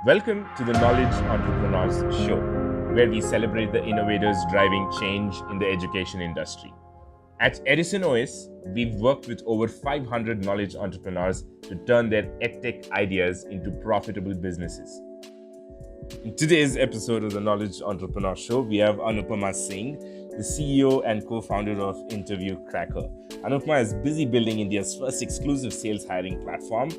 Welcome to the Knowledge Entrepreneurs Show, where we celebrate the innovators driving change in the education industry. At Edison OS, we've worked with over 500 knowledge entrepreneurs to turn their edtech ideas into profitable businesses. In today's episode of the Knowledge Entrepreneur Show, we have Anupama Singh, the CEO and co-founder of Interview Cracker. Anupama is busy building India's first exclusive sales hiring platform.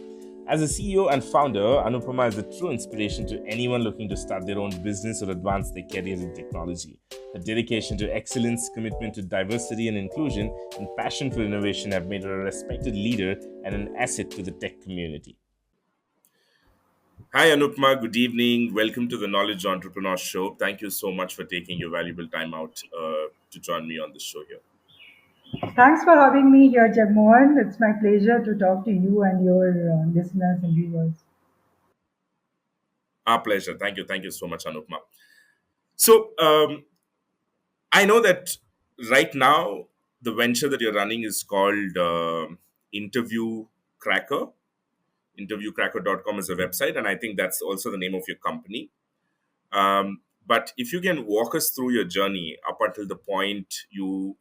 As a CEO and founder, Anupama is a true inspiration to anyone looking to start their own business or advance their careers in technology. Her dedication to excellence, commitment to diversity and inclusion, and passion for innovation have made her a respected leader and an asset to the tech community. Hi, Anupma. Good evening. Welcome to the Knowledge Entrepreneur Show. Thank you so much for taking your valuable time out to join me on the show here. Thanks for having me here, Jagmohan. It's my pleasure to talk to you and your listeners and viewers. Our pleasure. Thank you. Thank you so much, Anupma. So, I know that right now the venture that you're running is called Interview Cracker. Interviewcracker.com is a website, and I think that's also the name of your company. But if you can walk us through your journey up until the point you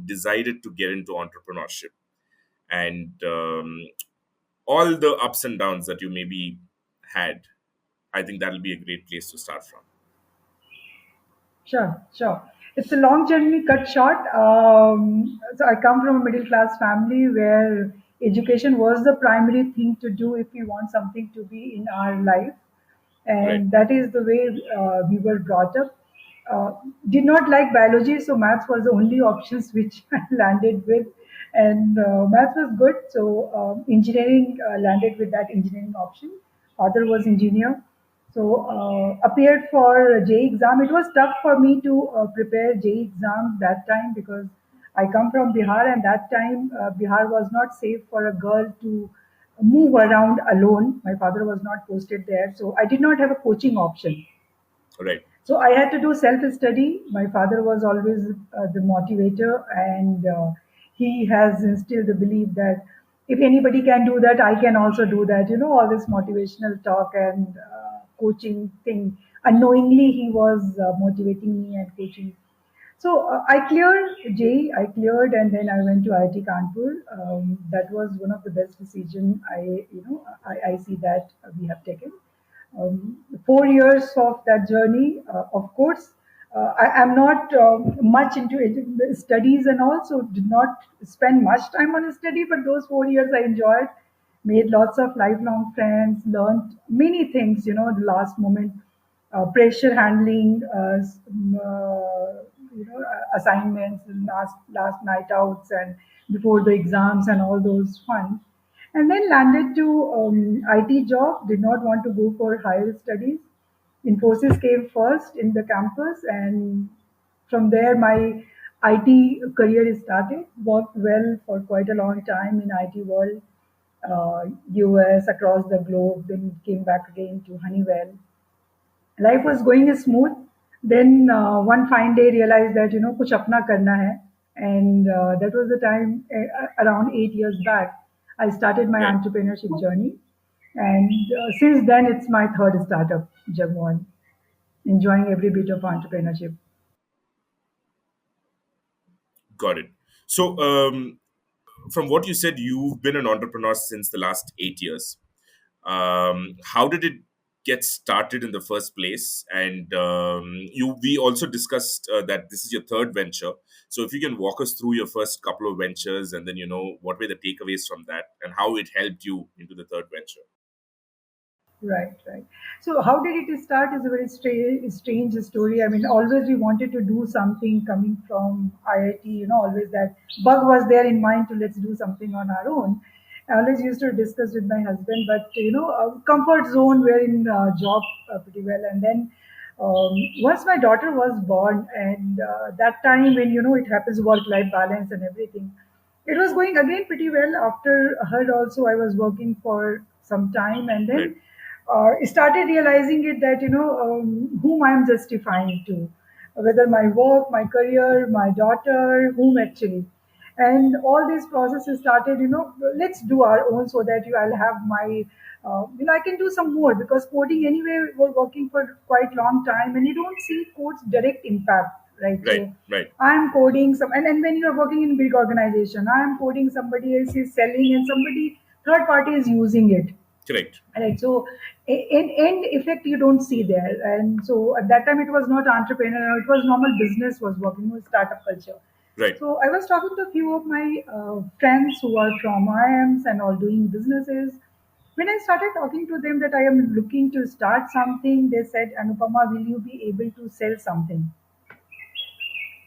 decided to get into entrepreneurship and all the ups and downs that you maybe had, I think that'll be a great place to start from. Sure, sure. It's a long journey cut short. So I come from a middle class family where education was the primary thing to do if we want something to be in our life. Right. And that is the way we were brought up. Uh, did not like biology, so maths was the only options which I landed with. And maths was good, so engineering landed with that engineering option. Father was engineer, so appeared for JEE exam. It was tough for me to prepare JEE exams that time because I come from Bihar, and that time Bihar was not safe for a girl to move around alone. My father was not posted there, so I did not have a coaching option. Right. So I had to do self study. My father was always the motivator, and he has instilled the belief that if anybody can do that, I can also do that. You know, all this motivational talk and coaching thing. Unknowingly, he was motivating me and coaching. So I cleared JEE, I cleared, and then I went to IIT Kanpur. That was one of the best decisions I see that we have taken. 4 years of that journey, of course, I am not much into studies and also did not spend much time on study, but those 4 years I enjoyed, made lots of lifelong friends, learned many things, the last moment, pressure handling, assignments, last night outs and before the exams and all those fun, and then landed to IT job. Did not want to go for higher studies. Infosys came first in the campus, and from there my IT career is started. Worked well for quite a long time in IT world, US, across the globe. Then came back again to Honeywell. Life was going smooth. Then one fine day realized that kuch apna karna hai, and that was the time around 8 years back. I started my Right. entrepreneurship journey, and since then it's my third startup, Jagmohan. Enjoying every bit of entrepreneurship. Got it. So, from what you said, you've been an entrepreneur since the last 8 years. How did it get started in the first place? And we also discussed that this is your third venture. So, if you can walk us through your first couple of ventures, and then what were the takeaways from that, and how it helped you into the third venture. Right, right. So, how did it start is a very strange story. I mean, always we wanted to do something coming from IIT, always that bug was there in mind to let's do something on our own. I always used to discuss with my husband, but comfort zone, we're in job pretty well. And then once my daughter was born, and that time when, it happens work life balance and everything, it was going again pretty well. After her, also, I was working for some time, and Right. then started realizing it that whom I'm justifying to, whether my work, my career, my daughter, whom actually. And all these processes started, let's do our own so that I'll have my, I can do some more, because coding anyway, we're working for quite long time and you don't see code's direct impact, right? Right. So Right. I'm coding some, and when you're working in big organization, I'm coding, somebody else is selling, and somebody third party is using it. Correct. Right. So in end effect you don't see there. And so at that time it was not entrepreneur, it was normal business was working with startup culture. Right. So I was talking to a few of my friends who are from IIMs and all doing businesses. When I started talking to them that I am looking to start something, they said, Anupama, will you be able to sell something?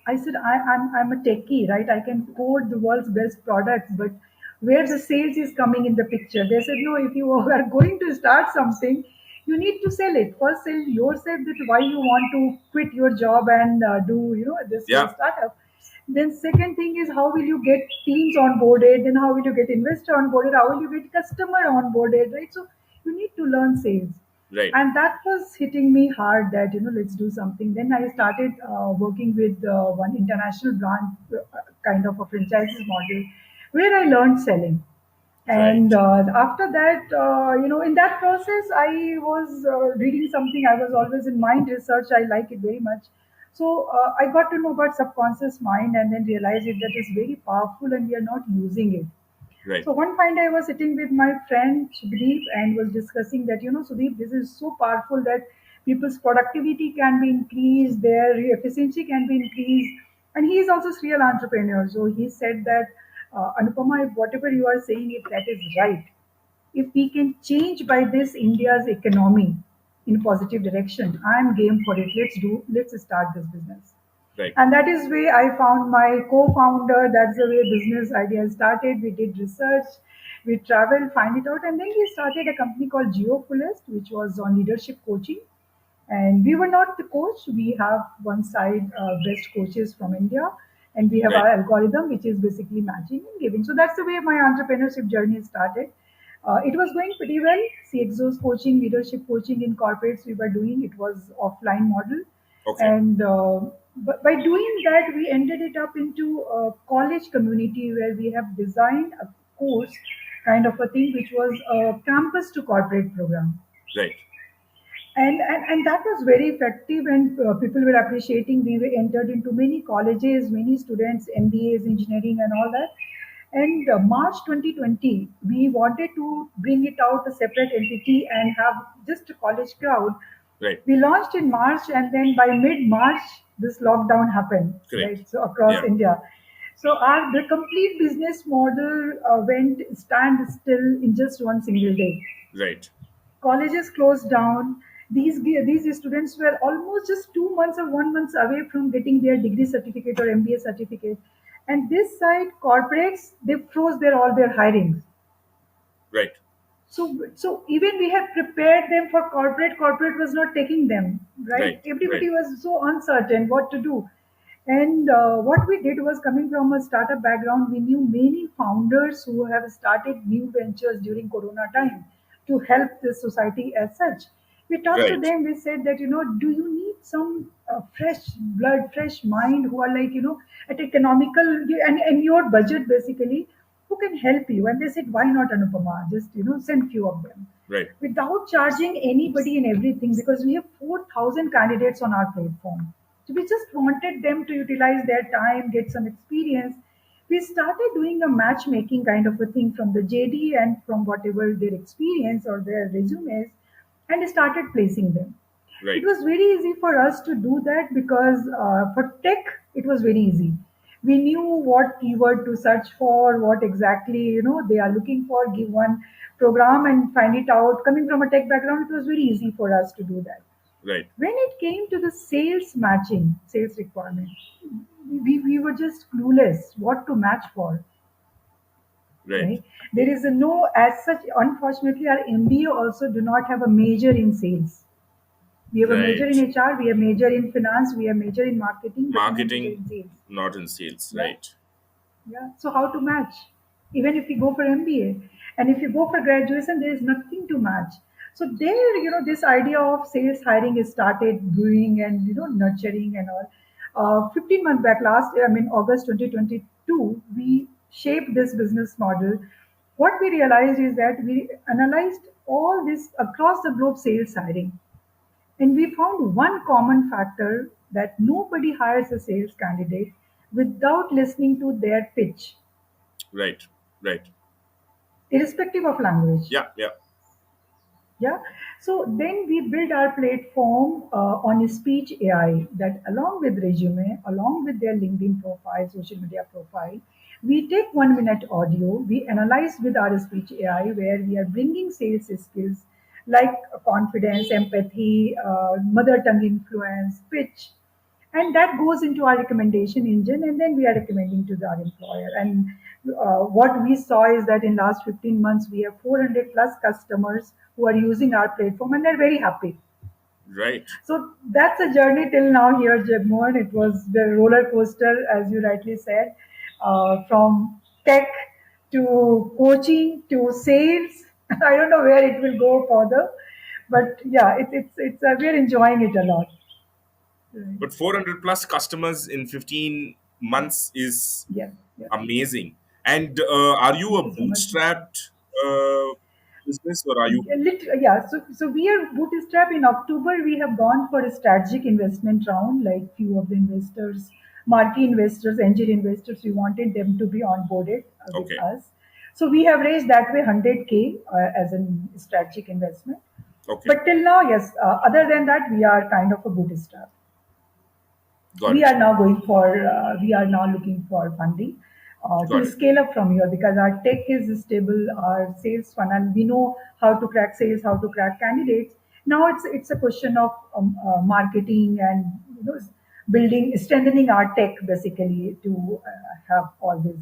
I said, I'm a techie, right? I can code the world's best products, but where the sales is coming in the picture? They said, no, if you are going to start something, you need to sell it. First, sell yourself that why you want to quit your job and do, this Yeah. startup. Then second thing is how will you get teams onboarded? Then how will you get investor onboarded? How will you get customer onboarded, right? So you need to learn sales, Right. and that was hitting me hard that let's do something. Then I started working with one international brand, kind of a franchises model, where I learned selling. And Right. after that, in that process I was reading something. I was always in mind research, I like it very much. So I got to know about subconscious mind and then realized it that is very powerful and we are not using it. Right. So one fine day I was sitting with my friend Sudeep and was discussing that, Sudeep, this is so powerful that people's productivity can be increased, their efficiency can be increased. And he is also a serial entrepreneur. So he said that, Anupama, if whatever you are saying, if that is right, if we can change by this India's economy in positive direction, I'm game for it. Let's start this business. Right. And that is where I found my co-founder. That's the way business idea started. We did research, we traveled, find it out, and then we started a company called GeoFullest, which was on leadership coaching. And we were not the coach. We have one side best coaches from India, and we have Right. our algorithm, which is basically matching and giving. So that's the way my entrepreneurship journey started. It was going pretty well. CXO's coaching, leadership coaching in corporates we were doing. It was offline model, Okay. and but by doing that, we ended it up into a college community where we have designed a course, kind of a thing, which was a campus to corporate program. Right. And that was very effective, and people were appreciating. We were entered into many colleges, many students, MBAs, engineering, and all that. And March 2020, we wanted to bring it out a separate entity and have just a college crowd. Right. We launched in March, and then by mid-March, this lockdown happened, Correct. right? So across Yeah. India. So the complete business model went stand still in just one single day. Right. Colleges closed down. These students were almost just 2 months or 1 month away from getting their degree certificate or MBA certificate. And this side, corporates, they froze all their hirings. Right. So even we have prepared them for corporate. Corporate was not taking them, right? Right. Right. Everybody was so uncertain what to do. And what we did was, coming from a startup background, we knew many founders who have started new ventures during Corona time to help the society as such. We talked to Right. them. We said that, do you need some fresh blood, fresh mind who are like, at economical and your budget basically, who can help you? And they said, why not Anupama? Just, send few of them Right. without charging anybody and everything, because we have 4,000 candidates on our platform. So we just wanted them to utilize their time, get some experience. We started doing a matchmaking kind of a thing from the JD and from whatever their experience or their resumes, and started placing them. It Right. was very easy for us to do that because for tech, it was very easy. We knew what keyword to search for, what exactly they are looking for. Give one program and find it out. Coming from a tech background, it was very easy for us to do that. Right. When it came to the sales matching, sales requirement, we were just clueless what to match for. Right. Right? There is a no as such. Unfortunately, our MBA also do not have a major in sales. We have a major in Right. HR, we have major in finance, we have major in marketing, but no major Marketing, in sales. not in sales. Yeah, Right. yeah. So how to match? Even if you go for MBA, and if you go for graduation, there is nothing to match. So there, this idea of sales hiring is started brewing and nurturing and all. 15 months back, August 2022, two, we shaped this business model. What we realized is that we analyzed all this across the globe sales hiring, and we found one common factor, that nobody hires a sales candidate without listening to their pitch, Right. Right. irrespective of language. Yeah. Yeah. Yeah. So then we build our platform on a speech AI that, along with resume, along with their LinkedIn profile, social media profile, we take 1 minute audio, we analyze with our speech AI, where we are bringing sales skills like confidence, empathy, mother tongue influence, pitch, and that goes into our recommendation engine, and then we are recommending to our employer. And what we saw is that in last 15 months we have 400 plus customers who are using our platform, and they're very happy. Right. So that's a journey till now here, Jagmohan. It was the roller coaster, as you rightly said, from tech to coaching to sales. I don't know where it will go further, but yeah, we're enjoying it a lot. Right. But 400 plus customers in 15 months is Yes, yes. amazing. And are you Thank a you so much. bootstrapped uh, business, or are you? Yeah, so we are bootstrap. In October, we have gone for a strategic investment round, like few of the investors, marquee investors, angel investors, we wanted them to be onboarded with Okay. us. So we have raised that way 100K as a strategic investment. Okay. But till now, yes, other than that, we are kind of a bootstrap. Got it. We are now looking for funding Got to it. scale up from here, because our tech is stable, our sales funnel, we know how to crack sales, how to crack candidates. Now it's a question of marketing and, building, strengthening our tech basically to have all this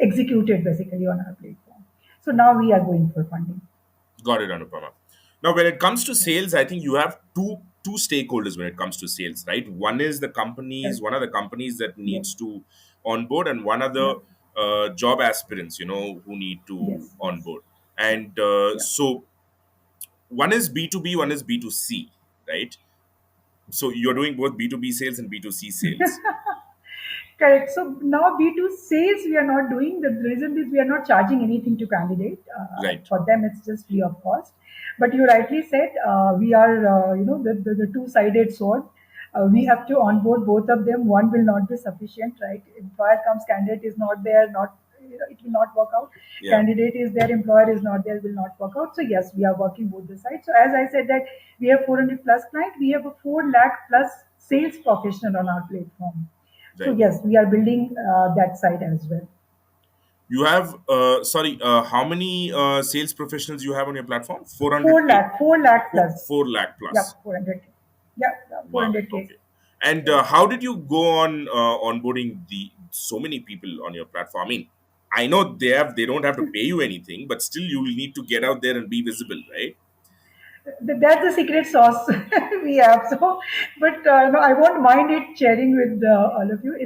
executed basically on our platform. So now we are going for funding. Got it, Anupama. Now, when it comes to sales, I think you have two stakeholders when it comes to sales, right? One is the companies, Correct. one of the companies that Yes. needs to onboard, and one of Yeah. the job aspirants, who need to Yes. Yes. onboard. Yeah. And Yeah. so one is B2B, one is B2C, right? So you're doing both B2B sales and B2C sales. Correct. So now B2 sales we are not doing. The reason is we are not charging anything to candidate. Right. For them, it's just free of cost. But you rightly said, we are, the two-sided sword. We have to onboard both of them. One will not be sufficient, right? Employer comes, candidate is not there, not, it will not work out. Yeah. Candidate is there, employer is not there, will not work out. So yes, we are working both the sides. So as I said that we have 400 plus client, we have a 4 lakh plus sales professional on our platform. So Right. yes, we are building that side as well. You have, sorry, how many sales professionals you have on your platform? 4 400K. lakh, 4 lakh plus. 4 lakh Yeah, plus. 400. Yeah, Wow. 400K. Okay. And Yeah. how did you go on onboarding the so many people on your platform? I mean, I know they don't have to pay you anything, but still you will need to get out there and be visible, right? That's the secret sauce we have. So, but no, I won't mind it sharing with all of you.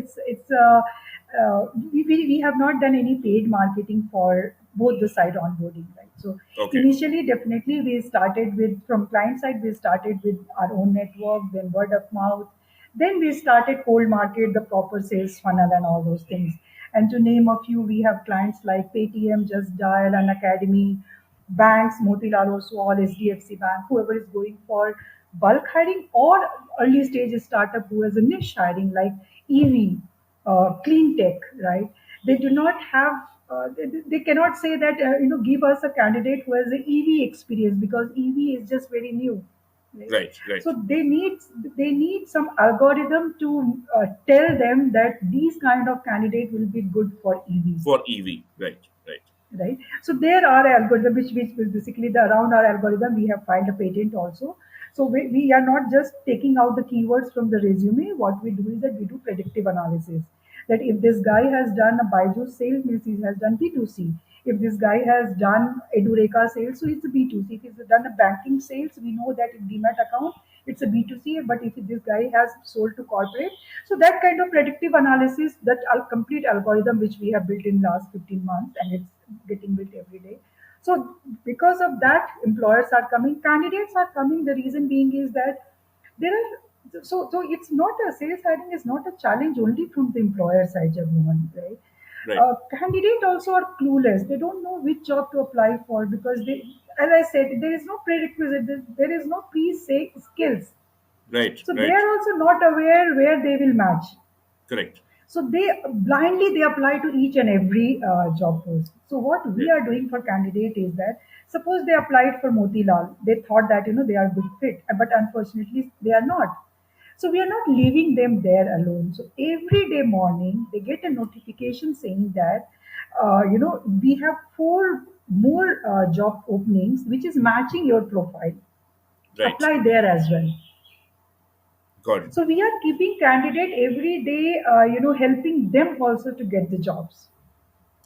We have not done any paid marketing for both the side onboarding, right? So Okay. initially, definitely we started with, from client side, we started with our own network, then word of mouth, then we started cold market, the proper sales funnel, and all those things. And to name a few, we have clients like Paytm, Just Dial, and Academy, banks, Motilal Oswal, SDFC Bank, whoever is going for bulk hiring or early stage startup who has a niche hiring like EV, clean tech, right? They do not have, they cannot say that, give us a candidate who has an EV experience, because EV is just very new, right? Right. Right. So they need some algorithm to tell them that these kind of candidate will be good for EV, For EV. Right. Right. right? So there are algorithm which will basically, the around our algorithm we have filed a patent also. So we are not just taking out the keywords from the resume. What we do is that we do predictive analysis. That if this guy has done a Byju's sales, means he has done B2C. If this guy has done Edureka sales, so it's a B2C. If he's done a banking sales, we know that in Demat account, it's a B2C. But if this guy has sold to corporate, so that kind of predictive analysis, that complete algorithm which we have built in last 15 months, and it's getting built every day. So because of that, employers are coming, candidates are coming. The reason being is that there are So it's not a sales hiring is not a challenge only from the employer side, Jagmohan, right? Right. Candidate also are clueless. They don't know which job to apply for because they, as I said, there is no prerequisite. There is no pre-say skills. Right. So they Right. are also not aware where they will match. Correct. So they apply to each and every job post. So what we Right. are doing for candidate is that suppose they applied for Motilal, they thought that they are good fit, but unfortunately they are not. So we are not leaving them there alone. So every day morning they get a notification saying that we have four more job openings which is matching your profile. Right. Apply there as well. Got it. So we are keeping candidate every day, helping them also to get the jobs.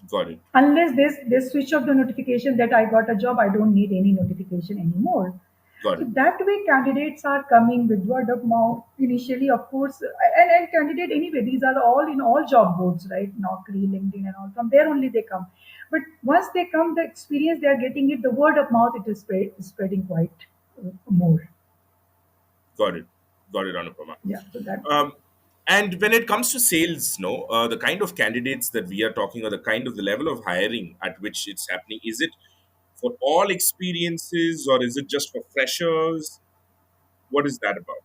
Got it. Unless they switch off the notification that I got a job, I don't need any notification anymore. Got So it. that way, candidates are coming with word of mouth initially, of course, and candidate anyway. These are all in all job boards, right? Naukri, LinkedIn, and all. From there only they come. But once they come, the experience they are getting it, the word of mouth it is spreading quite more. Got it. Got it, Anupama. Yeah. So that. Um, and when it comes to sales, no, the kind of candidates that we are talking, or the kind of the level of hiring at which it's happening, is it for all experiences, or is it just for freshers? What is that about?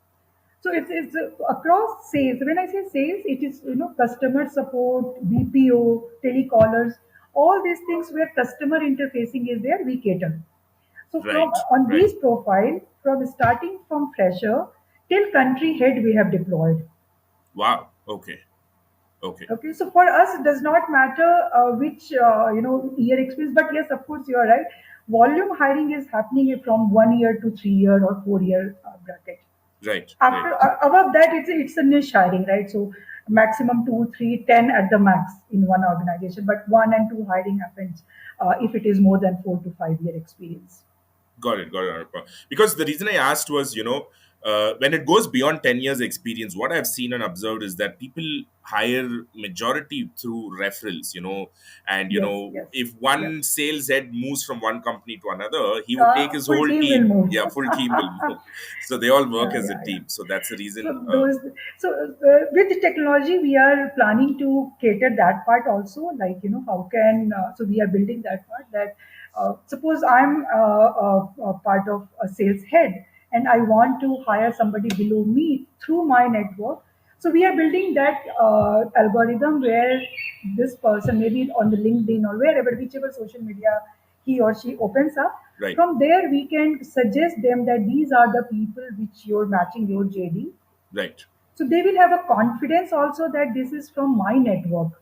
So it's across sales. When I say sales, it is customer support, BPO, telecallers, all these things where customer interfacing is there. We cater. So from Right. on Right. these profile, from starting from fresher till country head, we have deployed. Wow. Okay. Okay. Okay, so for us, it does not matter which year experience, but yes, of course, you are right. Volume hiring is happening from 1 year to 3 year or 4 year bracket. Right. Right. After above that, it's a niche hiring, right? So maximum two, three, 10 at the max in one organization, but one and two hiring happens if it is more than 4 to 5 year experience. Got it. Got it. Anupama. Because the reason I asked was, when it goes beyond 10 years experience, what I've seen and observed is that people hire majority through referrals, and, Yes, yes, if yes. one sales head moves from one company to another, he would take his Full whole team will team. move. Yeah, full team will move. So they all work Yeah, as a yeah, yeah. team. So that's the So reason. those, so with the technology, we are planning to cater that part also. Like how can so we are building that part. That suppose I'm a part of a sales head, and I want to hire somebody below me through my network. So we are building that algorithm where this person, maybe on the LinkedIn or wherever, whichever social media he or she opens up, Right. from there we can suggest them that these are the people which you're matching your JD. Right. So they will have a confidence also that this is from my network.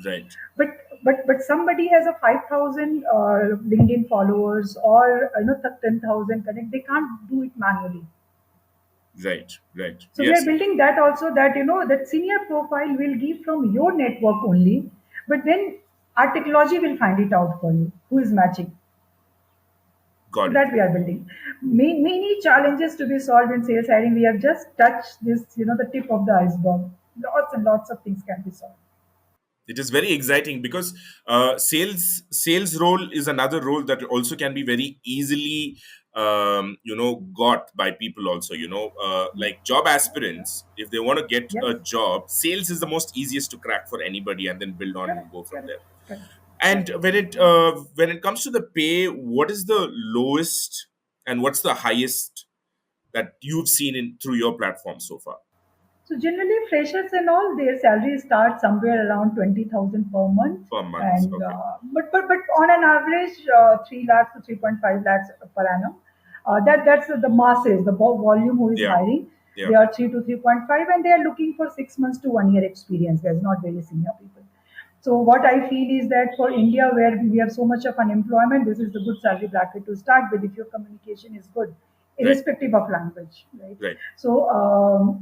Right. But somebody has a 5,000 LinkedIn followers or 10,000 connect. They can't do it manually. Right. Right. So we are Yes. building that also, that that senior profile will give from your network only, but then our technology will find it out for you who is matching. So Got it. that we are building. Many challenges to be solved in sales hiring. We have just touched this, the tip of the iceberg. Lots and lots of things can be solved. It is very exciting because sales role is another role that also can be very easily got by people also, like job aspirants. If they want to get Yes, a job, sales is the most easiest to crack for anybody, and then build on and correct, go from correct, there. correct, And correct. when it comes to the pay, what is the lowest and what's the highest that you've seen in through your platform so far? So generally, freshers and all, their salary starts somewhere around 20,000 per month, Per month? and Okay. but on an average, 3 lakhs to 3.5 lakhs per annum. That's the masses, the volume who is Yeah. hiring. Yeah. They are 3 to 3.5, and they are looking for 6 months to 1 year experience. There's not very senior people. So what I feel is that for India, where we have so much of unemployment, this is the good salary bracket to start with if your communication is good, Right. irrespective of language, right? Right. So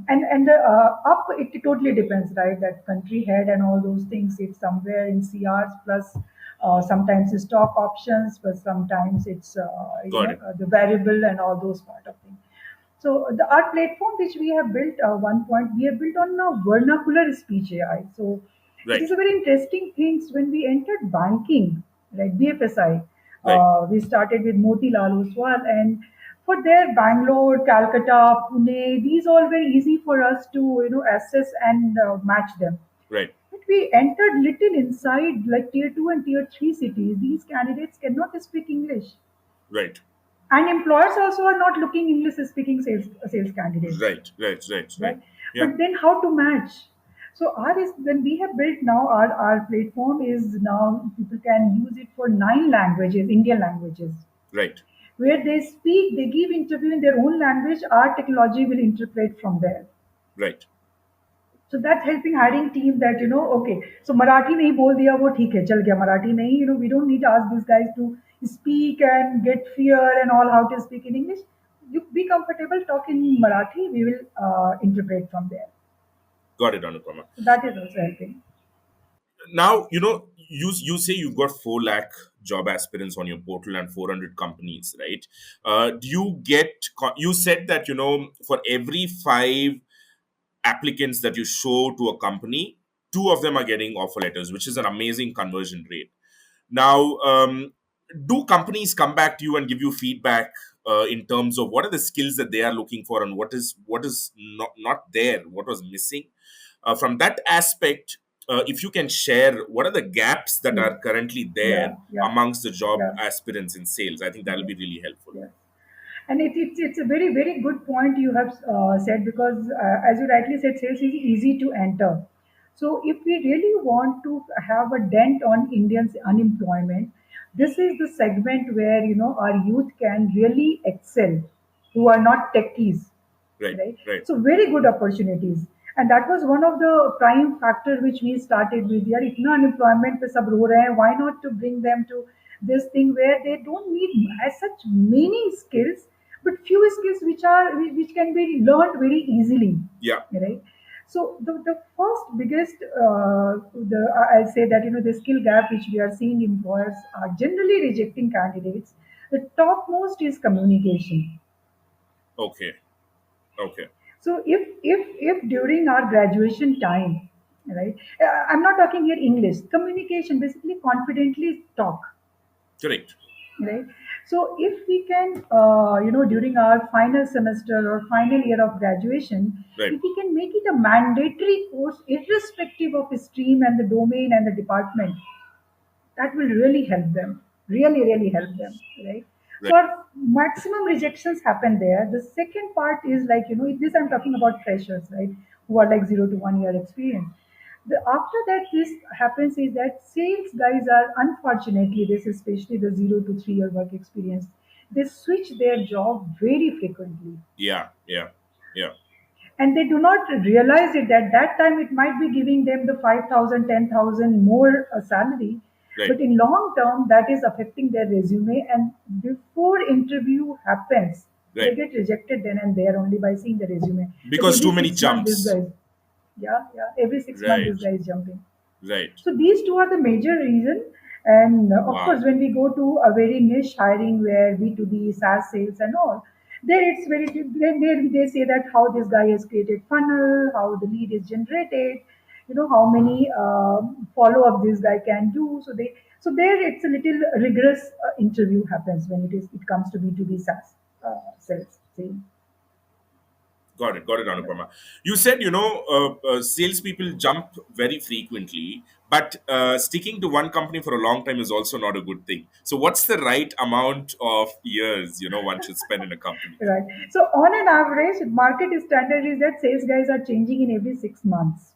and up it totally depends, right? That country head and all those things, it's somewhere in CRs plus. Sometimes it's stock options, but sometimes it's Got it. the variable and all those part of things. So our platform, which we have built, one point we have built on a vernacular speech AI. So it Right. is a very interesting thing when we entered banking, right? BFSI. Right. We started with Motilal Oswal, and For there, Bangalore, Calcutta, Pune, these all were easy for us to assess and match them. Right. But we entered little inside like tier two and tier three cities. These candidates cannot speak English, Right. and employers also are not looking English speaking sales candidates, Right. Right. Right. Right. right? Yeah. But then how to match? So our is when we have built now our platform is now people can use it for 9 languages, Indian languages, Right. where they speak, they give interview in their own language. Our technology will interpret from there. Right. So that's helping hiring team that okay, so Marathi में ही बोल दिया वो ठीक है चल गया Marathi में ही we don't need to ask these guys to speak and get fear and all how to speak in English. You be comfortable talk in Marathi, we will interpret from there. Got it, Anupama. So that is also helping. Now, you say you've got 4 lakh job aspirants on your portal and 400 companies, right? Do you you said that, for every 5 applicants that you show to a company, 2 of them are getting offer letters, which is an amazing conversion rate. Now, do companies come back to you and give you feedback in terms of what are the skills that they are looking for and what is not there, what was missing? From that aspect, if you can share what are the gaps that Yes. are currently Yeah, there yeah, amongst the job yeah, aspirants in sales, I think that will yeah, be really helpful. yeah. And it's a very, very good point you have said because, as you rightly said, sales is easy to enter. So, if we really want to have a dent on Indians' unemployment, this is the segment where our youth can really excel, who are not techies, Right, right? right, So very good opportunities, and that was one of the prime factor which we started with. यार इतना unemployment पे सब रो रहे हैं, why not to bring them to this thing where they don't need as such many skills, but few skills which can be learned very easily, yeah. right? So the first biggest I'll say that the skill gap which we are seeing employers are generally rejecting candidates. The topmost is communication. Okay, okay, So if during our graduation time, right? I'm not talking here English. Communication, basically confidently talk, correct. right? So if we can, during our final semester or final year of graduation, Right, if we can make it a mandatory course, irrespective of the stream and the domain and the department, that will really help them, really help them, right? right, So our maximum rejections happen there. The second part is like this I'm talking about freshers, right, who are like 0 to 1 year experience. After that this happens is that sales guys are unfortunately this especially the 0 to 3 year work experience, they switch their job very frequently, yeah, yeah, yeah, and they do not realize it that that time it might be giving them the 5,000, 10,000 more salary, right, but in long term that is affecting their resume, and before interview happens they right. get rejected then and there only by seeing the resume that Because every too many 6 months this jumps. guy is, yeah, every 6 months Right, this guy is jumping. right. So these two are the major reason. And of Wow. course, when we go to a very niche hiring where B2B, SaaS sales and all, there it's very, then they say that how this guy has created funnel, how the lead is generated, how many follow-up this guy can do. So there it's a little rigorous interview happens when it comes to B2B SaaS sales. See? Got it, Anupama. You said, salespeople jump very frequently, but sticking to one company for a long time is also not a good thing. So, what's the right amount of years, one should spend in a company? Right. So on an average, market standard is that sales guys are changing in every 6 months.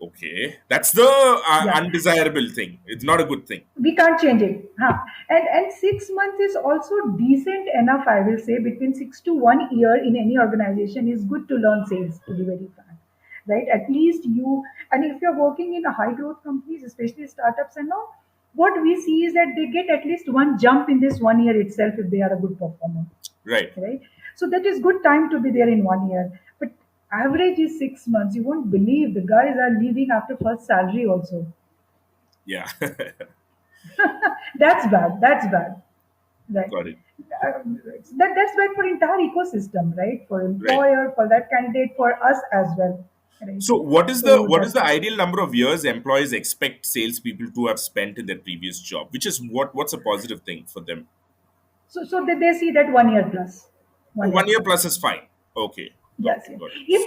Okay, that's the Yeah, undesirable thing. It's not a good thing. we can't change it. Huh. And 6 months is also decent enough, I will say. Between 6 to 1 year in any organization is good to learn sales, to be very frank. Right? At least you, and if you're working in a high growth companies, especially startups and all, what we see is that they get at least one jump in this 1 year itself if they are a good performer. Right. Right? So that is good time to be there in 1 year. But average is 6 months. You won't believe the guys are leaving after first salary also. Yeah. That's bad. That's bad. Right. Got it. That's bad for entire ecosystem, right? For Right. employer, for that candidate, for us as well. Right. So, what is the So what is that's the ideal number of years employees expect salespeople to have spent in their previous job? Which is what's a positive thing for them? So they see that 1 year plus, Oh, 1 year 1 year plus. plus is fine. Okay. Yes, Okay. yes. Got it. If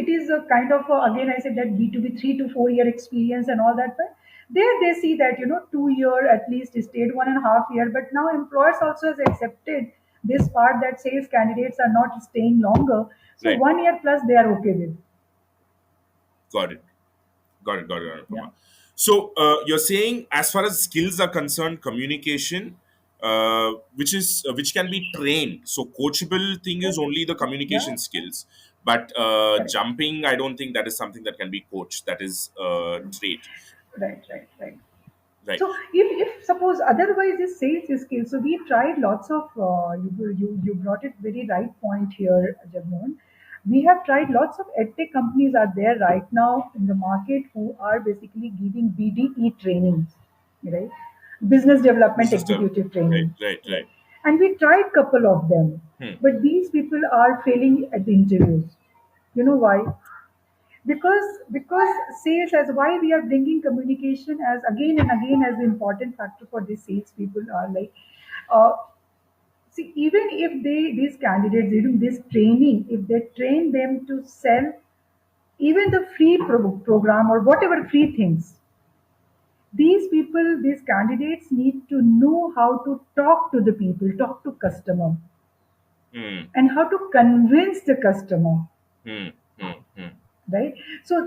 it is a kind of again I said that B2B 3 to 4 year experience and all that, but there they see that 2 year at least stayed 1.5 year. But now employers also has accepted this part that sales candidates are not staying longer. So Right. 1 year plus they are okay with. Got it. Got it, Yeah, Anupama. So you're saying, as far as skills are concerned, communication, which can be trained. So coachable thing is yes, only the yeah, communication skills, but correct. jumping, I don't think that is something that can be coached. That is trait, Right, right, right. right? So if suppose otherwise is sales skill, so we tried lots of you brought it very right point here, Jagmohan. We have tried lots of edtech companies are there right now in the market who are basically giving BDE trainings, right? Business development Business development. executive Right, training, right, right? right. And we tried couple of them, Hmm. but these people are failing at the interviews. You know why? Because sales as why we are bringing communication as again and again as the important factor for these sales people are like uh, see even if these candidates during this training if they train them to sell even the free program or whatever free things these candidates need to know how to talk to the people talk to customer Hmm. and how to convince the customer, Hmm. Hmm. Hmm. right? So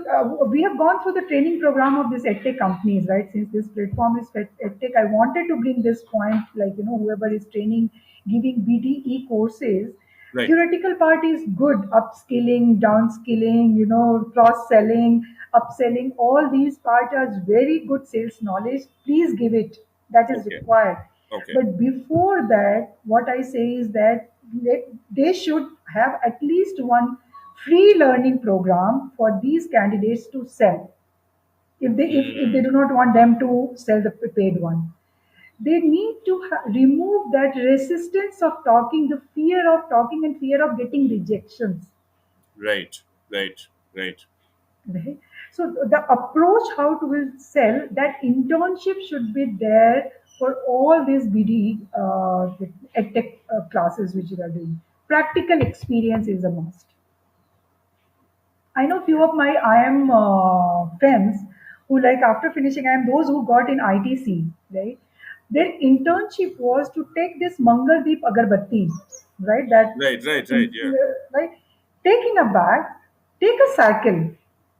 we have gone through the training program of this edtech companies, right? Since this platform is edtech, I wanted to bring this point, like whoever is training, giving BDE courses, Right. theoretical part is good, upskilling, downskilling, cross selling, upselling, all these parts are very good sales knowledge. Please give it. That is Okay. required. Okay. But before that, what I say is that they should have at least one free learning program for these candidates to sell. If they Hmm. do not want them to sell the paid one, they need to remove that resistance of talking, the fear of talking and fear of getting rejections. Right. Right. Right. Right? So the approach how to will sell that internship should be there for all these BD tech classes which you are doing. Practical experience is a must. I know few of my IM friends who like after finishing IM, those who got in ITC, right? Their internship was to take this Mangaldeep Agarbatti, right? That Right. Right. Right. in, Yeah. right? Taking a bag, take a cycle,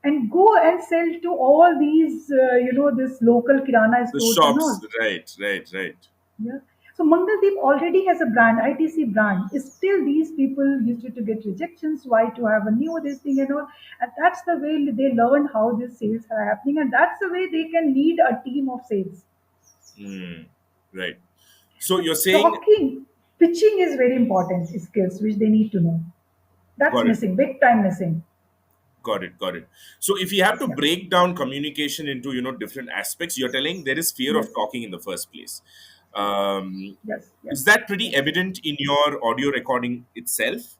and go and sell to all these, this local kirana The stores and shops. all. Right. Right. Right. Yeah. So Mangaldeep already has a brand, ITC brand. Still, these people used to get rejections. Why to have a new this thing and all? And that's the way they learn how these sales are happening, and that's the way they can lead a team of sales. Hmm. Right. So you're saying, Talking, pitching is very important skills which they need to know. That's got it, missing, big time missing. got it. So if you have to Yeah. break down communication into different aspects, you're telling there is fear of Yes. talking in the first place. Um, Yes. is Yes. that pretty Yes. evident in your audio recording itself?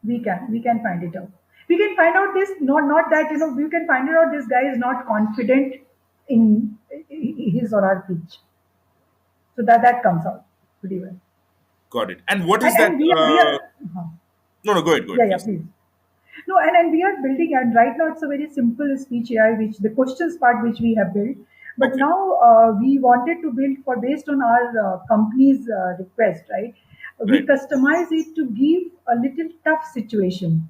We can find it out. We can find out this not that we can find it out this guy is not confident in his or her pitch. So that comes out pretty well. Got it. And what is that? And we are No, no, go yeah, ahead, yeah, please. please. No, and we are building, and right now it's a very simple speech AI, which the questions part which we have built. But Okay, now we wanted to build for based on our company's request, right? We right. customize it to give a little tough situation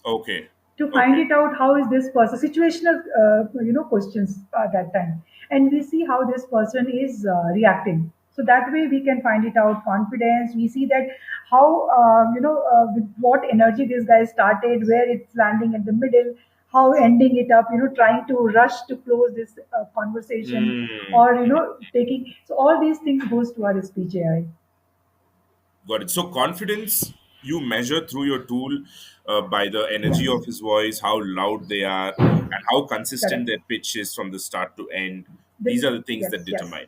Okay, to find okay. it out how is this person situational questions at that time and we see how this person is reacting so that way we can find it out confidence we see that how with what energy this guy started where it's landing in the middle how ending it up trying to rush to close this conversation Hmm. or taking so all these things goes to our speech AI. Got it. So confidence you measure through your tool by the energy of his voice, how loud they are, and how consistent Correct. their pitch is from the start to end. The, These are the things yes, that yes. determine.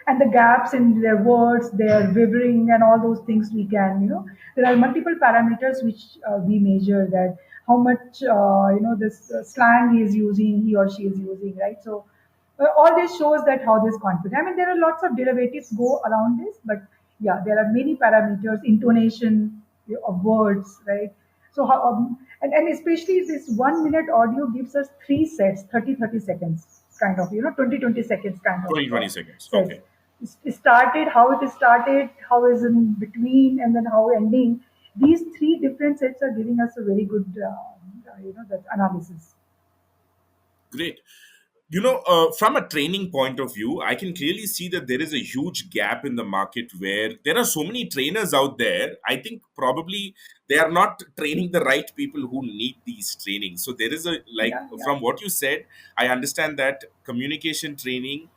And the gaps in their words, their wavering, and all those things we can, there are multiple parameters which we measure how much, this slang he is using, he or she is using, right? So All this shows that how this confidence. I mean, there are lots of derivatives go around this, but yeah, there are many parameters, intonation of words, right? So how, and especially this 1 minute audio gives us three sets, 30 seconds, kind of, 20 seconds kind of 20 seconds. sets. Okay. It started, how it is started, how is in between, and then how ending. These three different sets are giving us a very good, that analysis. Great. From a training point of view, I can clearly see that there is a huge gap in the market where there are so many trainers out there. I think probably they are not training the right people who need these trainings. So there is a, like, Yeah, yeah, from what you said, I understand that communication training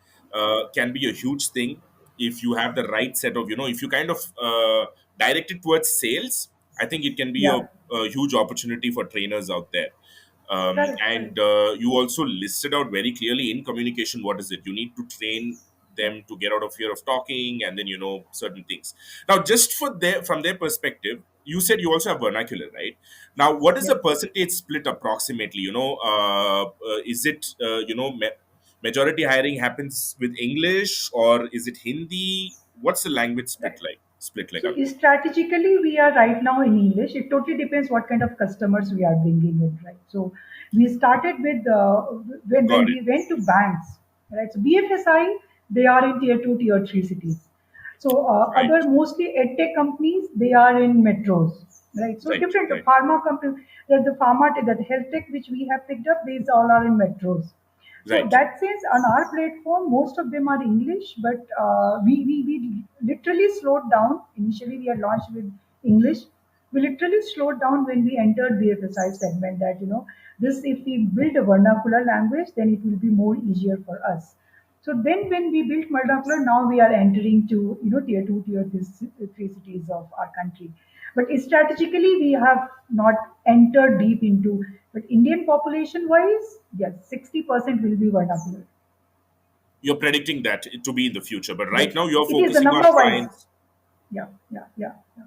can be a huge thing if you have the right set of, if you kind of direct it towards sales. I think it can be yeah. a huge opportunity for trainers out there. Correct, correct. And you also listed out very clearly in communication what is it you need to train Yeah, them to get out of fear of talking, and then certain things. Now, just for their from their perspective, you said you also have vernacular, right? Now, what is yeah. the percentage split approximately? Is it majority hiring happens with English, or is it Hindi? What's the language Right. split like So out there? strategically, we are right now in English. It totally depends what kind of customers we are bringing in, right? So we started with when Got it. we went to banks, right? So BFSI, they are in tier two, tier three cities. So Right, other mostly edtech companies, they are in metros, right? So right, different right, pharma companies, the pharma, that health tech which we have picked up, these all are in metros. So right, that says on our platform, most of them are English, but we literally slowed down. Initially, we had launched with English. We literally slowed down when we entered the FSI segment. That this, if we build a vernacular language, then it will be more easier for us. So then, when we built vernacular, now we are entering to tier two, tier three cities of our country. But strategically, we have not entered deep into. But Indian population wise, yes, 60% will be vernacular. you're predicting that it to be in the future, but right Yes, now you're it is the focusing on number wise. clients. Yeah, yeah, yeah, yeah.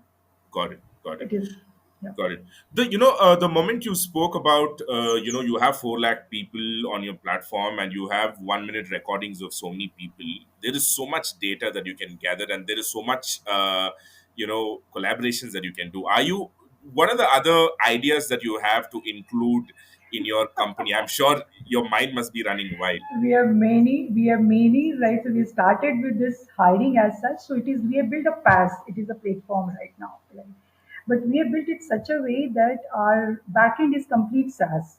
Got it, got it, It is. Yeah, got it. The moment you spoke about you have 4 lakh people on your platform and you have 1 minute recordings of so many people. There is so much data that you can gather, and there is so much collaborations that you can do. Are you What are the other ideas that you have to include in your company? I'm sure your mind must be running wild. we have many. We have many. Right. So we started with this hiring as such. So it is. We have built a pass. It is a platform right now. Right? But we have built it such a way that our backend is complete SaaS.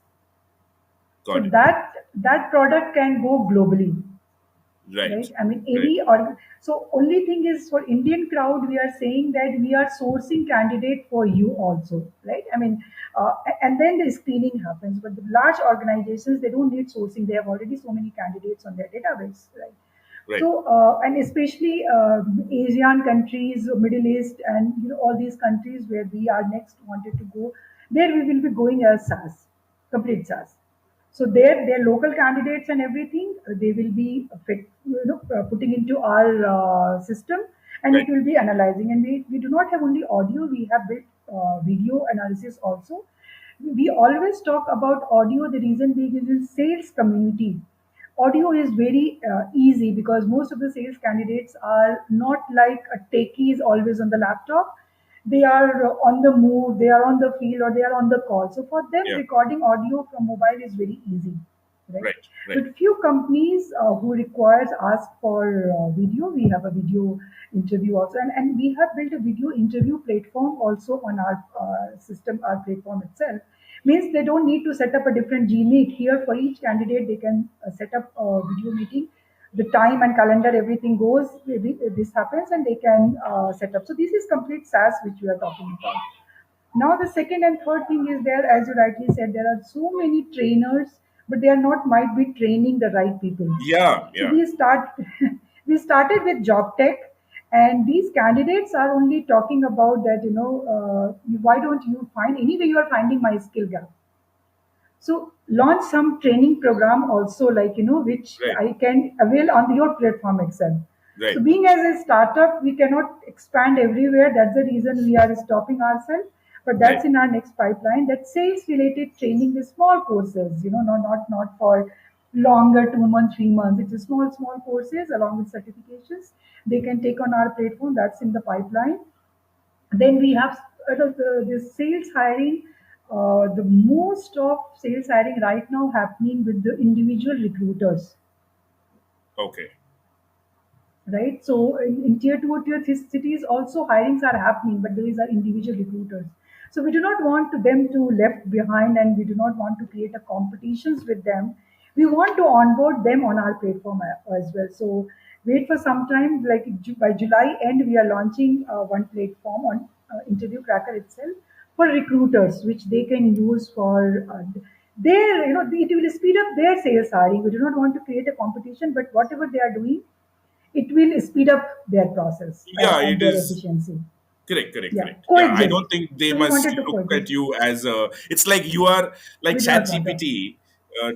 So Got it. that product can go globally, Right, right? I mean, right, any or so only thing is for Indian crowd, we are saying that we are sourcing candidate for you also, right? I mean, and then the screening happens. But the large organizations, they don't need sourcing; they have already so many candidates on their database, right? right. So, and especially Asian countries, Middle East, and all these countries where we are next wanted to go, there we will be going as SaaS, complete SaaS. So their local candidates and everything, they will be putting into our system, and it Right. will be analyzing. And we do not have only audio; we have built video analysis also. We always talk about audio. The reason being is in sales community, audio is very easy because most of the sales candidates are not like a techies always on the laptop. They are on the move, they are on the field, or they are on the call. So for them, Yeah. recording audio from mobile is very easy, right? Right. Right. But few companies who requires ask for video. We have a video interview also, and we have built a video interview platform also on our system, our platform itself. Means they don't need to set up a different Gmeet here for each candidate. They can set up a video meeting. The time and calendar, everything goes. This happens, and they can set up. So this is complete SaaS which we are talking about. Now the second and third thing is there, as you rightly said, there are so many trainers, but they are not might be training the right people. Yeah. So Yeah. we started with job tech, and these candidates are only talking about that. Why don't you find anyway? You are finding my skill gap. So launch some training program also, like which Right. I can avail on your platform itself. So Right. being as a startup, we cannot expand everywhere. That's the reason we are stopping ourselves. But Right. that's in our next pipeline. That sales related training, the small courses, not for longer 2 months, 3 months. It's a small courses along with certifications they can take on our platform. That's in the pipeline. Then we have the sales hiring. The most of sales hiring right now happening with the individual recruiters, Okay. right? So in tier two or tier three cities, also hirings are happening, but these are individual recruiters. So we do not want them to left behind, and we do not want to create a competitions with them. We want to onboard them on our platform as well. So wait for some time, like by July end, we are launching one platform on Interview Cracker itself for recruiters, which they can use for their, it will speed up their sales hiring. We do not want to create a competition, but whatever they are doing, it will speed up their process Yeah, and it their is. efficiency. Correct, correct, Yeah, correct. Yeah, I coexist. don't think they So we must wanted to look at coexist. you as a. It's like you are like We do not want that. ChatGPT.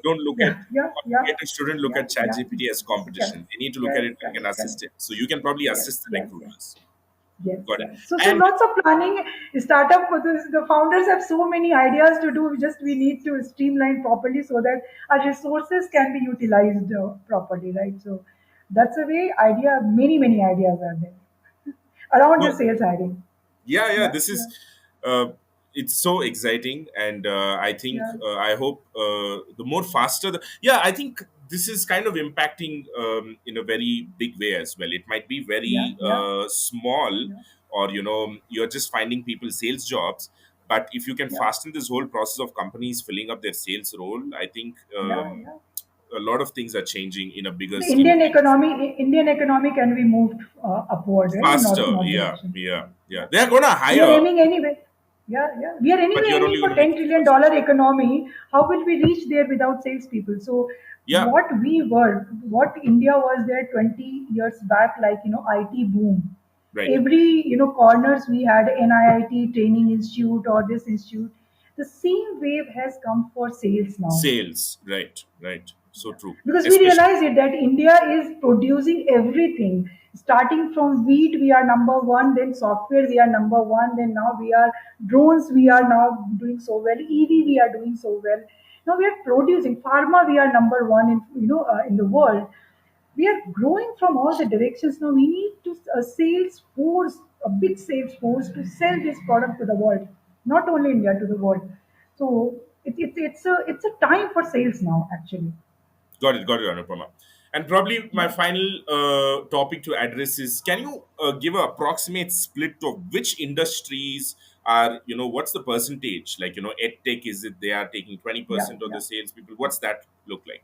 Don't look at Yeah, yeah, yeah, educators shouldn't look yeah, at yeah. ChatGPT as Correct, competition. They need to look at correct, it like correct, an correct. assistant. So you can probably Yes, assist the yes, yes. recruiters. Yes, Got it. yes. So And lots of planning. Startup for this, the founders have so many ideas to do. We need to streamline properly so that our resources can be utilized properly, right? So that's a way idea. Many ideas are there around the no, sales hiring. yeah, yeah, Yeah, this yeah, is it's so exciting, and I think yeah, I hope the more faster yeah, I think this is kind of impacting in a very big way as well. It might be yeah, very yeah, small, yeah, or you're just finding people sales jobs, but if you can yeah, fasten this whole process of companies filling up their sales role, I think yeah, yeah. a lot of things are changing in a bigger The scheme of things. Indian economy can be moved upward, right, in Faster, north yeah, direction. yeah, yeah, Yeah, they're gonna we are hire, aiming anyway. Yeah, yeah, we are but anyway you're aiming only for going to make ten it trillion faster. dollar economy. How will we reach there without salespeople? So, Yeah, what India was there 20 years back, like IT boom. right. Every corners we had NIIT training institute or this institute. The same wave has come for sales now. Sales, right, right. So true. Because we Especially, realize it that India is producing everything. Starting from wheat, we are number one. Then software, we are number one. Then now we are drones. We are now doing so well. EV, we are doing so well. Now we are producing pharma. We are number one in in the world. We are growing from all the directions. Now we need to a sales force, a big sales force to sell this product to the world, not only India, to the world. So it's a time for sales now, actually. got it, Anupama. And probably my Yeah. final topic to address is: can you give an approximate split of which industries are, what's the percentage? Like, ed tech, is it they are taking Yeah, 20% of the yeah. sales people? What's that look like?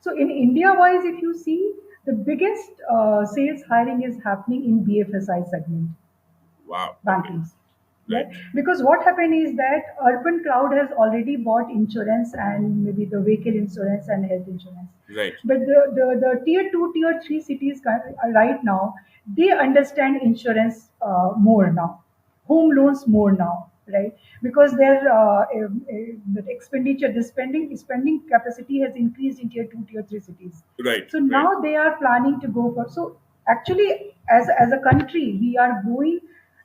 So in India-wise, if you see, the biggest sales hiring is happening in BFSI segment, Wow, okay, bankings, right? right, Because what happened is that urban crowd has already bought insurance and maybe the vehicle insurance and health insurance. right, But the tier two, tier three cities right now, they understand insurance more now, home loans more now, right? Because their the expenditure, the spending capacity has increased in tier two, tier three cities. right, So right. now they are planning to go for. So actually, as a country, we are going.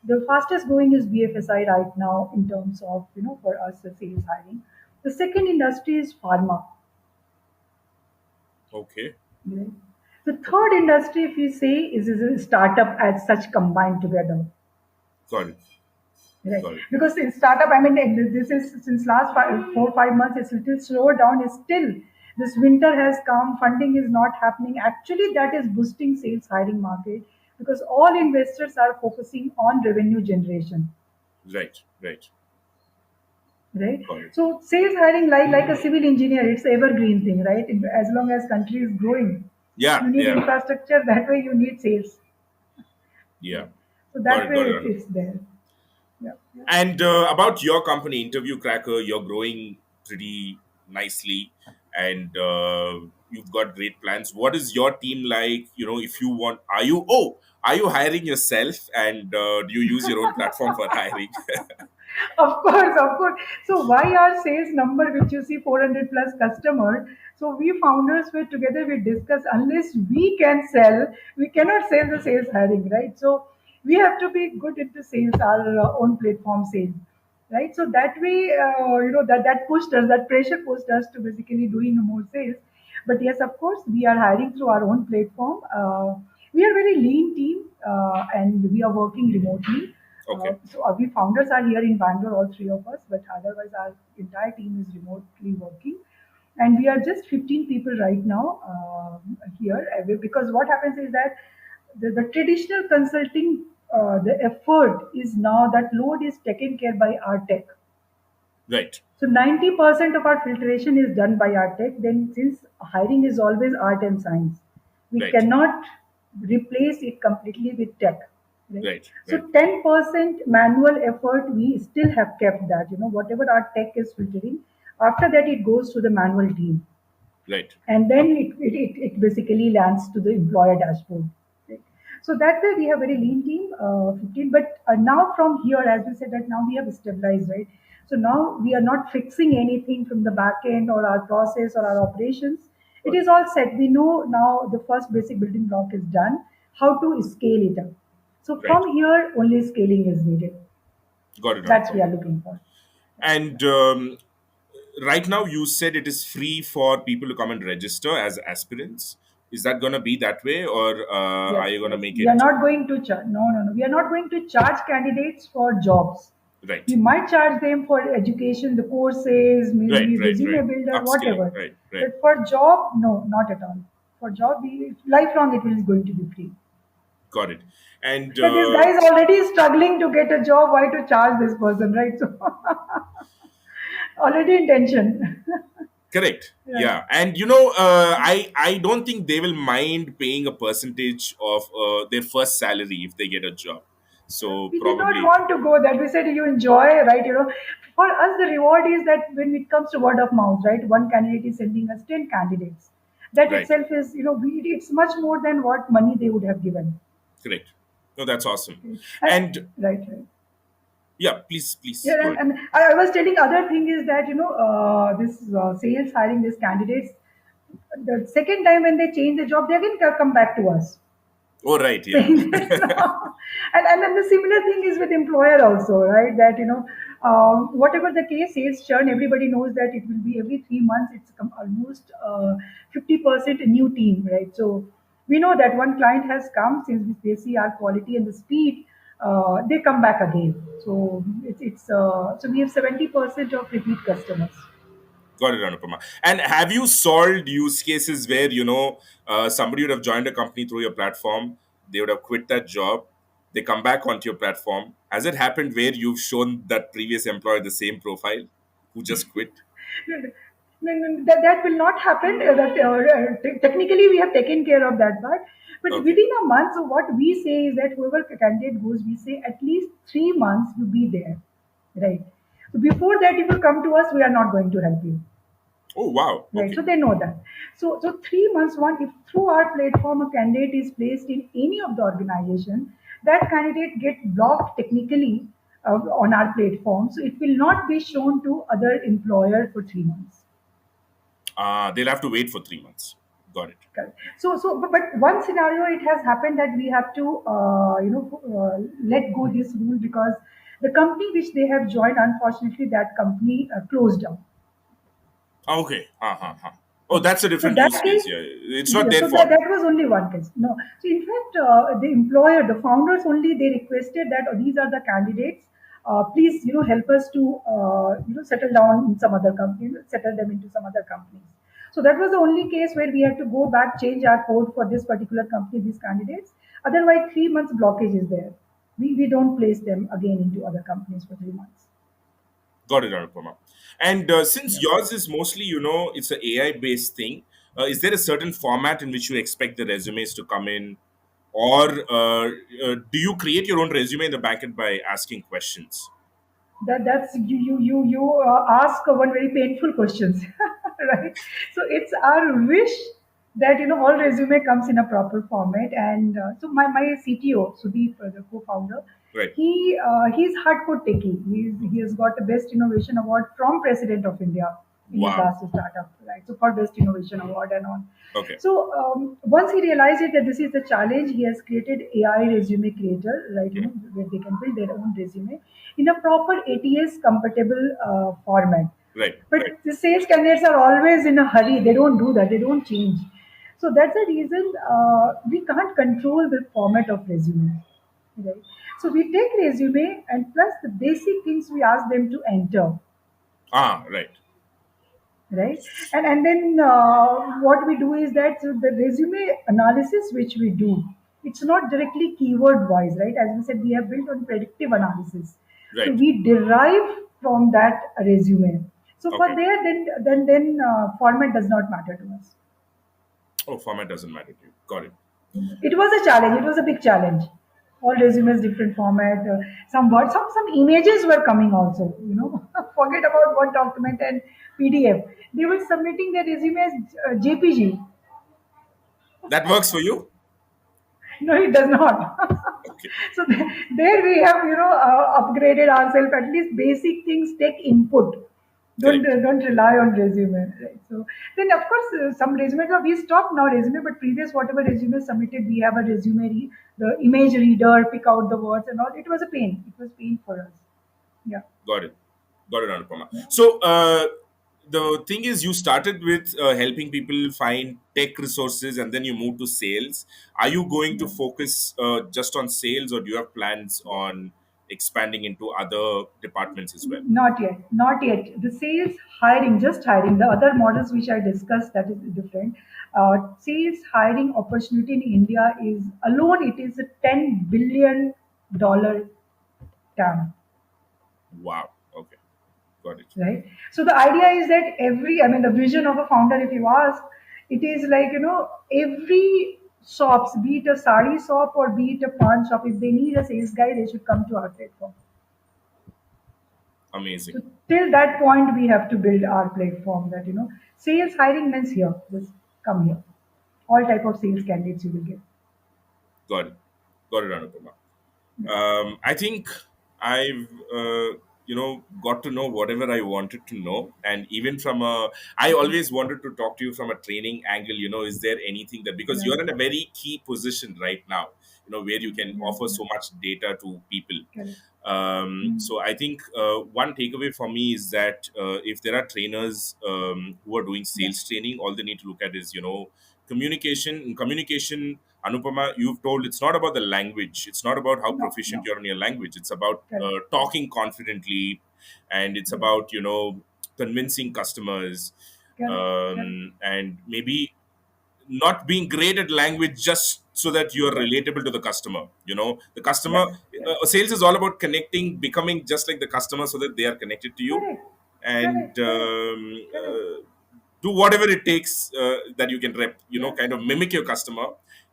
The fastest growing is BFSI right now in terms of for us the sales hiring. The second industry is pharma. Okay, Right? The okay, third industry, if you say, is a startup as such combined together. got it, Right. got it. Because in startup, I mean, this is since last 4 5 months, it's little slower down. It's still this winter has come, funding is not happening. Actually, that is boosting sales hiring market because all investors are focusing on revenue generation, Right, right, right? got it. So sales hiring, like a civil engineer, it's evergreen thing, right? As long as country is growing, Yeah, you need yeah, infrastructure. That way, you need sales. yeah. So Got that it, way, got it. it's there. Yeah, yeah. And about your company, Interview Cracker, you're growing pretty nicely, and you've got great plans. What is your team like? If you want, are you hiring yourself, and do you use your own platform for hiring? Of course, of course. So why our sales number, which you see 400 plus customer? So we founders were together. We discuss unless we can sell, we cannot sell the sales hiring, right? So we have to be good at the sales, our own platform sales, right? So that way, that pushed us, that pressure pushed us to basically doing more sales. But yes, of course, we are hiring through our own platform. We are a very lean team, and we are working remotely. Okay. We founders are here in Bangalore, all three of us, but otherwise our entire team is remotely working. And we are just 15 people right now here, because what happens is that the traditional consulting, the effort is now that load is taken care by our tech. Right. So 90% of our filtration is done by our tech. Then since hiring is always art and science, we Right. cannot replace it completely with tech. Right? Right. So Right. 10% manual effort we still have kept that, whatever our tech is filtering, after that it goes to the manual team, Right. and then it basically lands to the employer dashboard. Right? So that way we have very lean team, 15. But now from here, as we said, that now we have stabilized, right? So now we are not fixing anything from the back end or our process or our operations. It Got it. is all set. We know now the first basic building block is done. How to scale it up. So Right. from here, only scaling is needed. Got it, That's we Anupama. are looking for. And right now, you said it is free for people to come and register as aspirants. Is that going to be that way, or Yes, are you going to yes. make We are it not going to charge. No, no, no. We are not going to charge candidates for jobs. We right? might charge them for education, the courses, Right, maybe right, right. resume builder, Upskilling. whatever. Right, right. But for job, no, not at all. For job, lifelong it is going to be free. Got it. And But this guy is already struggling to get a job. Why to charge this person, right? So already in tension. correct. Right. Yeah. And I don't think they will mind paying a percentage of their first salary if they get a job. So We did not probably want to go that. We said you enjoy, right? For us, the reward is that when it comes to word of mouth, right? One candidate is sending us 10 candidates. That right. itself is, it's much more than what money they would have given. Correct. No, that's awesome. Okay. And Right, right. yeah, please, please Yeah, go and, ahead. and I was telling other thing is that, this sales hiring these candidates, the second time when they change the job, they again come back to us. Oh, right. Yeah. Saying that, no. And then the similar thing is with employer also, right? That whatever the case, sales churn, everybody knows that it will be every 3 months. It's almost 50% a new team, right? So we know that one client has come, since they see our quality and the speed, they come back again. So so we have 70% of repeat customers. Got it, Anupama. And have you solved use cases where somebody would have joined a company through your platform, they would have quit that job, they come back onto your platform? Has it happened where you've shown that previous employer the same profile who just quit? No, no, that will not happen. Technically, we have taken care of that part. But Okay, within a month, so what we say is that whoever candidate goes, we say at least 3 months you be there, right? So before that, if you come to us, we are not going to help you, oh wow, right? So okay, they know that. So 3 months, one, if through our platform a candidate is placed in any of the organization, that candidate get blocked technically on our platform. So it will not be shown to other employer for 3 months. they'll have to wait for 3 months. Got it. Correct. But one scenario it has happened that we have to, let go this rule, because the company which they have joined, unfortunately, that company closed down. Okay, oh, Okay. that's a So different that use case. case, Yeah, it's not yeah, their so that, fault. that was only one case. No. So in fact, the employer, the founders only, they requested that, these are the candidates. Please, help us to, settle down in some other company, settle them into some other companies. So that was the only case where we had to go back, change our code for this particular company, these candidates. Otherwise, 3 months blockage is there. We don't place them again into other companies for 3 months. Got it, Anupama. And since Yeah. yours is mostly, it's an AI based thing, is there a certain format in which you expect the resumes to come in? Or do you create your own resume in the backend by asking questions? That's you ask one very painful questions. Right? So it's our wish that all resume comes in a proper format. And so my CTO Sudeep, the co-founder, Right. he's hardcore techie. He has got the best innovation award from President of India in his Wow. last startup, right? So for best innovation award and on. Okay. So once he realized it, that this is the challenge, he has created AI resume creator, right? Where they can build their own resume in a proper ATS compatible format. Right. But the sales candidates are always in a hurry. They don't do that. They don't change. So that's the reason we can't control the format of resume. Right. So we take resume and plus the basic things we ask them to enter. Ah, right. Right. And then what we do is that so the resume analysis which we do, it's not directly keyword wise, right? As we said, we have built on predictive analysis, so Right. we derive from that resume. So for Okay. there, then format does not matter to us. Oh, format doesn't matter to you. Got it. It was a challenge. It was a big challenge. All resumes, different format. Some words, some images were coming also. Forget about Word document and PDF. They were submitting their resume as JPG. That works for you? No, it does not. Okay. So there we have upgraded ourselves. At least basic things take input. Correct. Don't rely on resume. Right? So then of course some resumes we stopped now resume, but previous whatever resume submitted, we have a resume, the image reader, pick out the words and all. It was a pain. It was pain for us. Yeah. Got it. Got it, Anupama. Yeah. So, the thing is, you started with helping people find tech resources and then you moved to sales. Are you going to Yeah. focus just on sales, or do you have plans on expanding into other departments as well? Not yet, not yet. The sales hiring, just hiring, the other models which I discussed, that is different. Sales hiring opportunity in India is alone, it is a $10 billion TAM, Wow. Okay. Got it. right? So the idea is that I mean, the vision of a founder, if you ask, it is like, every shops, be it a sari shop or be it a pawn shop, if they need a sales guy, they should come to our platform. Amazing. So till that point, we have to build our platform that, sales hiring means here, just come here. All type of sales candidates you will get. Got it. Got it, Anupama. I think I've got to know whatever I wanted to know, and even from I always wanted to talk to you from a training angle. Is there anything that, because Yeah, you're in a very key position right now, where you can yeah, offer yeah. so much data to people. Correct. So I think one takeaway for me is that if there are trainers who are doing Yeah, sales training, all they need to look at is communication. In communication, Anupama, you've told it's not about the language. It's not about how no, proficient no, you are in your language. It's about correct, correct. talking confidently, and it's Yes, about convincing customers, correct, correct, and maybe not being great at language just so that you're yes, relatable to the customer. The customer, yes, yes, sales is all about connecting, becoming just like the customer so that they are connected to you, correct, and correct, correct, correct. do whatever it takes that you can Yeah, kind of mimic your customer.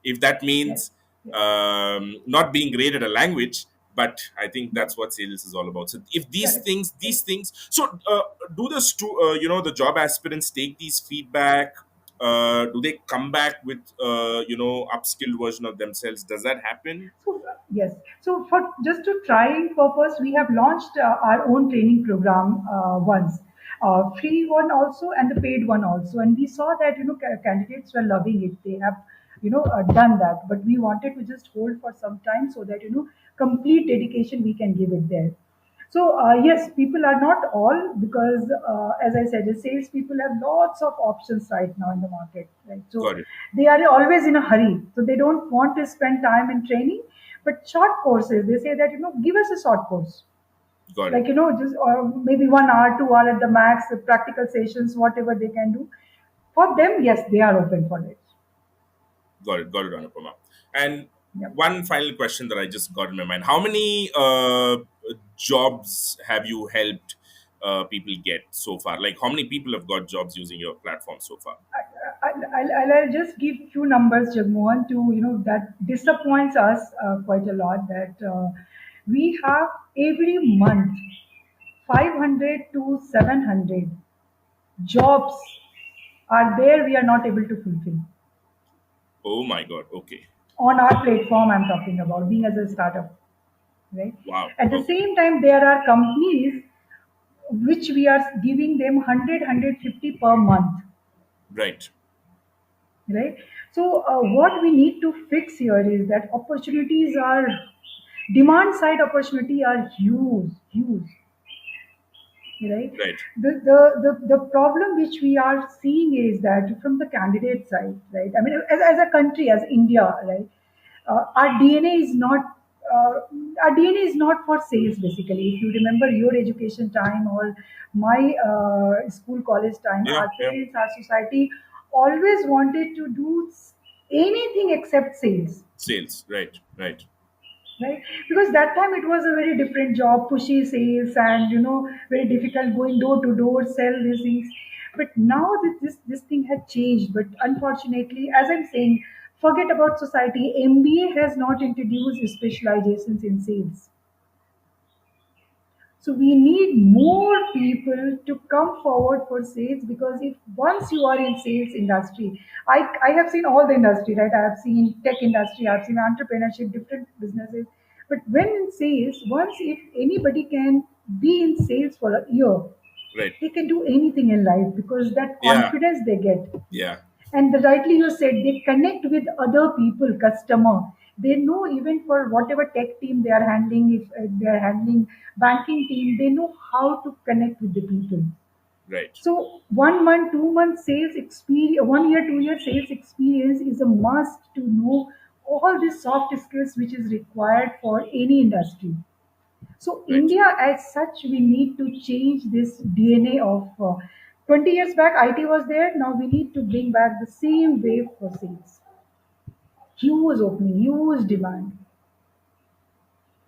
If that yes, means yes, not being great at a language, but I think yes, that's what sales is all about. So if these correct, things correct. these things so do the job aspirants take these feedback? Do they come back with upskilled version of themselves? Does that happen? So yes, so for just to trying purpose, we have launched our own training program once, free one also and the paid one also, and we saw that candidates were loving it. They have done that, but we wanted to just hold for some time so that complete dedication we can give it there. So yes, people are not all because as I said, the sales people have lots of options right now in the market, right? So Got it. they are always in a hurry, so they don't want to spend time in training. But short courses, they say that give us a short course, Got it. like just maybe 1 hour, 2 hour at the max, practical sessions, whatever they can do. For them, yes, they are open for it. Got it, Anupama. And Yep. one final question that I just got in my mind: how many jobs have you helped people get so far? Like, how many people have got jobs using your platform so far? I'll just give few numbers, Jagmohan, to that disappoints us quite a lot. That we have every month 500 to 700 jobs are there. We are not able to fulfill Oh my God. Okay. on our platform. I'm talking about being as a startup, right? Wow. At the Okay. same time, there are companies which we are giving them 100 per month, Right. right? So what we need to fix here is that opportunities are demand side opportunity are huge, huge. right? Right. The problem which we are seeing is that from the candidate side, right? I mean, as a country, as India, right? Our DNA is not uh, our DNA is not for sales. Basically, if you remember your education time or my school college time, Yeah. our Yeah. parents, our society always wanted to do anything except sales, Sales. Right. Right. right? Because that time it was a very different job, pushy sales, and very difficult going door to door, sell these things. But now this thing had changed. But unfortunately, as I'm saying, forget about society. MBA has not introduced specializations in sales. So we need more people to come forward for sales, because if once you are in sales industry, I have seen all the industry, right? I have seen tech industry, I have seen entrepreneurship, different businesses. But when in sales, once if anybody can be in sales for a year, Right. they can do anything in life, because that Yeah. confidence they get. Yeah. And rightly you said, they connect with other people, customer. They know, even for whatever tech team they are handling, if they are handling banking team, they know how to connect with the people. Right. So 1 month, 2 months sales experience, 1 year, 2 year sales experience is a must to know all these soft skills which is required for any industry. So Right. India, as such, we need to change this DNA of 20 years back. IT was there. Now we need to bring back the same wave for sales. Huge opening, huge demand,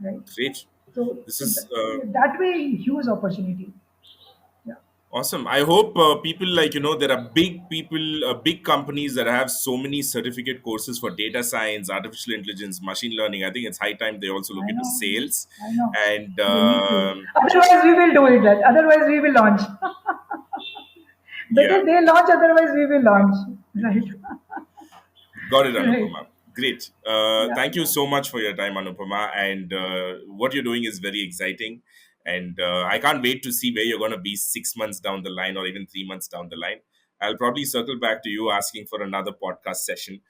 right? Great. So, This so is that way, huge opportunity. Yeah. awesome. I hope people, like, there are big people, big companies that have so many certificate courses for data science, artificial intelligence, machine learning. I think it's high time they also look I into know, sales. I know. And They need to. Otherwise, we will do it. Right? Otherwise, we will launch. yeah, Better they launch. Otherwise, we will launch. Right. got it, Right. Anupama. Great. Yeah. Thank you so much for your time, Anupama. And what you're doing is very exciting. And I can't wait to see where you're going to be 6 months down the line or even 3 months down the line. I'll probably circle back to you asking for another podcast session.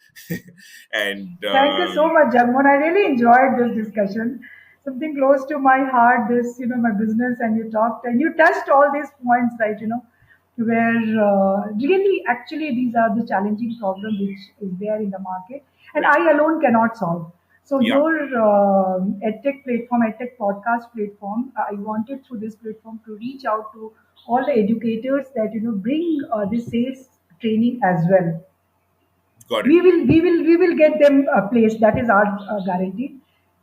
And Thank you so much, Jagmohan. I really enjoyed this discussion. Something close to my heart, this, my business, and you talked and you touched all these points, right? Where really, actually, these are the challenging problem which is there in the market, and right. I alone cannot solve. So Yeah, your edtech platform, edtech podcast platform, I wanted through this platform to reach out to all the educators that bring this sales training as well. got it. We will get them placed. That is our guarantee.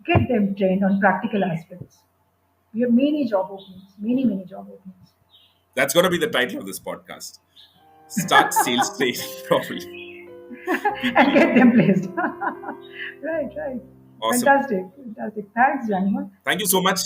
Get them trained on practical aspects. We have many job openings, many job openings. That's going to be the title of this podcast. Start sales training properly. And People. get them placed. Right. Awesome. Fantastic. Thanks, Janima. Thank you so much.